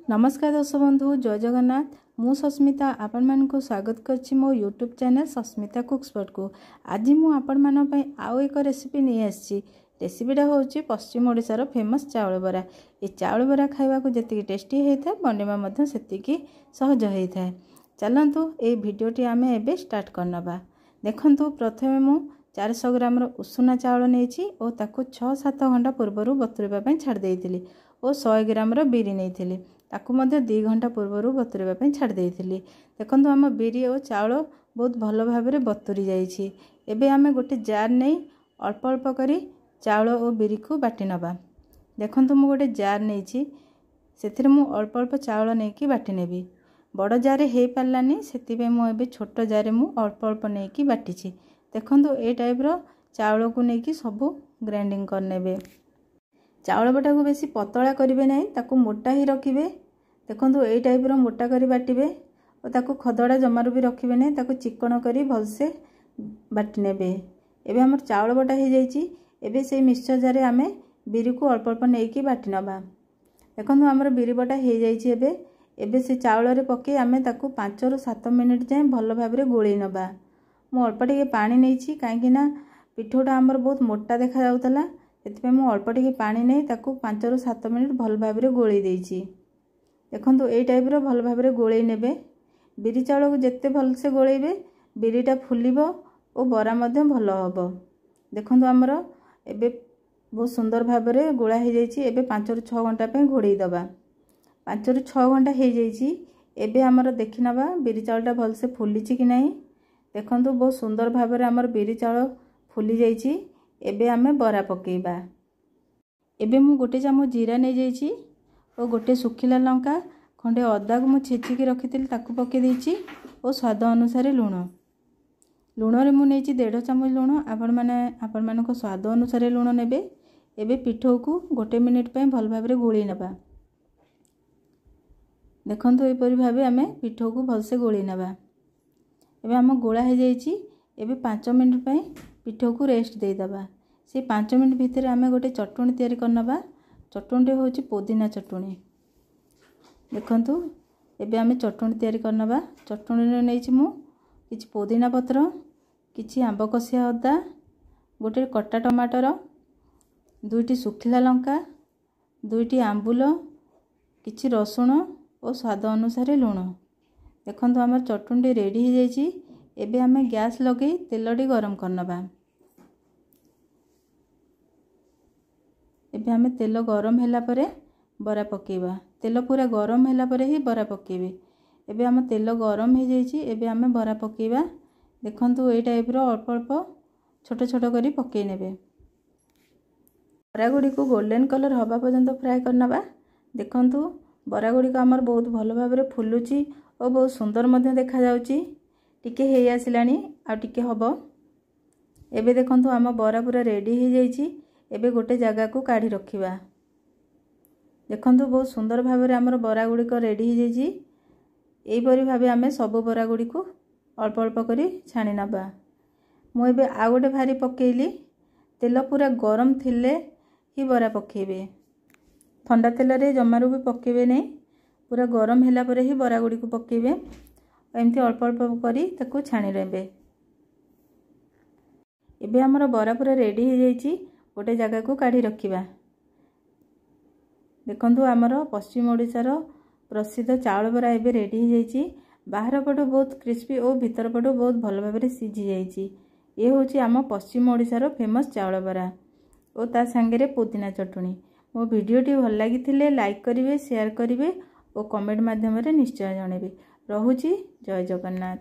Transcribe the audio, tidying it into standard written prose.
नमस्कार दर्शक बंधु जय जगन्नाथ मु सस्मिता आपण मानक स्वागत करछि मो यूट्यूब चैनल सस्मिता कुक्सपर्ट को। आज मु आपण मान पई आउ एक रेसिपी नहीं आछि। रेसिपीटा होछि पश्चिम ओडिशार फेमस चावल बरा। ए चावल बरा खाइबा को जति टेस्टी हेता बनेबा मध्ये सेतिकी सहज हेता। चलंतु ए भिडियोटी आमे एबे स्टार्ट करनबा। देखंतु प्रथमे मु 400 ग्राम रो उषुना चावल नेछि ओ ताको 6-7 घंटा पूर्वरु बतुरेबा पई छाड़ देइथिली ओ 100 ग्राम रो बिरी नेइथिली ताकू मध्य 2 घंटा पूर्वरु बतुरेबा पई छाड़ देइथिली। देखंतु हम बिरी और चावल बहुत भलो भाबरे बतुरी जाइछि। एबे आमे गोटे जार नै अल्प अल्प करी चावल और बिरी को बाटी नबा। देखंतु मु गोटे जार नेछि सेथिरे मु अल्प अल्प चावल नै की बाटी नेबी। बड़ जार हे पालानी सेति पे मु एबे छोट जार मु अल्प अल्प नै की बाटीछि। देखंतु ए टाइप रो चावल को नै की सब ग्राइंडिंग कर नेबे। चावल बटा को बेसी पतला करिवे नै ताकू मोटा ही रखिबे। देखंतु ए टाइप रो मोटा करी बाटिबे और ताकू खदड़ा जमारु भी रखिबे नै ताकू चिकन करी भल से बाटी नेबे। एबे हमर चावल बटा हे जाईची। एबे से मिक्सचर जारे आमे बिरी को अल्प अल्प नै की बाटी नबा। देखंतु हमर बिरी बटा हे जाईची। एबे से चावल रे पके आमे ताकू 5 ରୁ 7 मिनिट जाय भल भाबरे गोळी नबा। मु अल्प टिके पानी नेछि काहेकि ना पिठोटा हमर बहुत मोटा देखा जाउतला एतपे मु अल्प टिके पानी नै ताकू 5 ରୁ 7 मिनिट भल भाबरे गोळी देइछि। देखंतु ए टाइप रो भल भाबरे गोळी नेबे। बिरी चावल को जत्ते भल से गोळेबे बिरीटा फुलिबो ओ बरा मध्ये भल हबो। देखंतु हमर एबे बहुत सुंदर भाबरे गोळा हे जाइछि। एबे 5 ରୁ 6 घंटा पे घोड़ेई दबा। 5 ରୁ 6 घंटा हे जाइछि। एबे हमर देखिनबा बिरी चावलटा भल से फुलिछि कि नाही। देखंतु बहुत सुंदर भाबरे हमर बिरी चावल फुली जाइछि। एबे आमे बरा पकेइबा। एबे मु गोटे चामच जीरा नै जाइछि और गोटे सुखिला लंका खंडे अदा को मु छेची के रखितिल ताकू पके देइछि और स्वाद अनुसार लूण। लूण रे मु नेछि 1.5 चामच लूण। आपण मानको स्वाद अनुसार लूण नेबे। एबे पिठो को गोटे मिनिट पे भल भाबरे गोळी नबा। देखंतु ए परि भाबे आमे पिठो को भल से गोळी नबा। एबे हम गोळा हे जाइछि। एबे 5 मिनिट पे पिठो को रेस्ट दे दबा। से 5 मिनिट भीतर आमे गोटे चटणी तयारी करनबा। चटणी होछि पुदीना चटणी। देखंतु एबे आमे चटणी तयारी करनबा। चटणी रे नेछि मु किछि पुदीना पत्र, किछि आंब कसिया अदा, गोटे कटा टमाटर, 2टी सुखिला लंका, 2टी आंबुल, किछि रसुण और स्वाद अनुसार लूण। देखंतु हमर चटणी रेडी हो जाइछि। एबे आमे गैस लगे तेलडी गरम करनबा। एबे आमे तेल गरम हैला परे बरा पकेबा। तेल पूरा गरम हैला परे ही बरा पकेबे। एबे हम तेल गरम हो जाइछि। एबे आमे बरा पकेबा। देखंतु ए टाइप रो अल्प अल्प छोट छोट करी पके नेबे। बरा गुडी को गोल्डन कलर हबा पर्यंत फ्राई करनबा। देखंतु बरा गुडी को हमर बहुत भलो भाबरे फुलुची और बहुत सुंदर मध्ये देखा जाउची। टिके हे आसिलानी आ टिके हबो। एबे देखंतु हम बरा पूरा रेडी हो जाइछि। एबे गोटे जगह को काढी रखिबा। देखंतु बहुत सुंदर भाबरे हमर बरा गुडी को रेडी हो जाइछि। एई परि भाबे हमें सब बरा गुडी को अल्प अल्प करी छाणी नबा। मु एबे आ गोटे भारी पकेइली। तेल पूरा गरम थिले ही बरा पकेबे। ठंडा तेल रे जमारू भी पकेबे नै। पूरा गरम हैला परे ही बरा गुडी को पकेबे। एमती अल्प अल्प करी ताकू छाणी रेबे। एबे हमर बरा पूरा रेडी हो जाइछि। गोटे जगह को काढी रखिबा। देखंतु हमर पश्चिम ओडिशार प्रसिद्ध चावल बरा एबे रेडी हो जाइछि। बाहर पटो बहुत क्रिस्पी और भीतर पटो बहुत भल भाबरे सिझी जाइछि। ए होछि हम पश्चिम ओडिशार फेमस चावल बरा और ता संगे रे पुदीना चटणी। मो वीडियोटी भल लागिथिले लाइक करिवे, शेयर करिवे और कमेंट माध्यम रे निश्चय जणेबे। रहुछि जय जगन्नाथ।